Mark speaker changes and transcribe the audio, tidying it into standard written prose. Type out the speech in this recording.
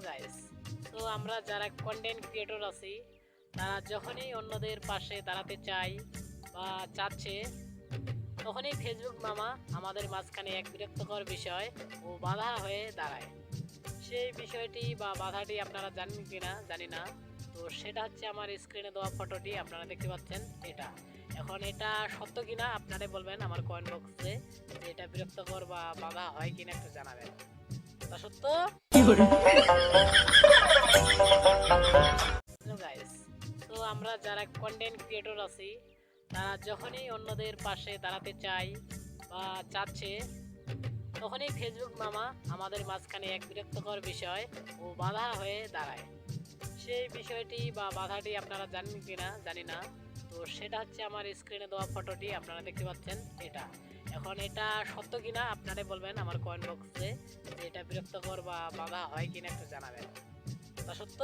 Speaker 1: Guys, তো আমরা যারা কন্টেন্ট ক্রিয়েটর আছি তারা যখনই অন্যদের পাশে দাঁড়াতে চাই বা চাচ্ছে, তখনই ফেসবুক মামা আমাদের মাঝখানে এক বিরক্তকর বিষয় ও বাধা হয়ে দাঁড়ায়। সেই বিষয়টি বা বাধাটি আপনারা জানেন কিনা জানি না। তো সেটা হচ্ছে আমার স্ক্রিনে দেওয়া ফটোটি আপনারা দেখতে পাচ্ছেন। এখন এটা সত্য কিনা আপনারাই বলবেন আমার কমেন্ট বক্সে, যে এটা বিরক্তকর বা বাধা হয় কিনা একটু জানাবেন। তা সত্য গাইস, তো আমরা যারা কন্টেন্ট ক্রিয়েটর আছি তারা যখনই অন্যদের পাশে দাঁড়াতে চাই বা চাচ্ছে, তখনই ফেসবুক মামা আমাদের মাঝখানে এক বিরক্তকর বিষয় ও বাধা হয়ে দাঁড়ায়। সেই বিষয়টি বা বাধাটি আপনারা জানেন কিনা জানি না। তো সেটা হচ্ছে আমার স্ক্রিনে দেওয়া ফটোটি আপনারা দেখতে পাচ্ছেন। এখন এটা সত্য কিনা আপনারাই বলবেন আমার কমেন্ট বক্সে, যে এটা বিরক্তকর বা বাধা হয় কিনা একটু জানাবেন। তা সত্য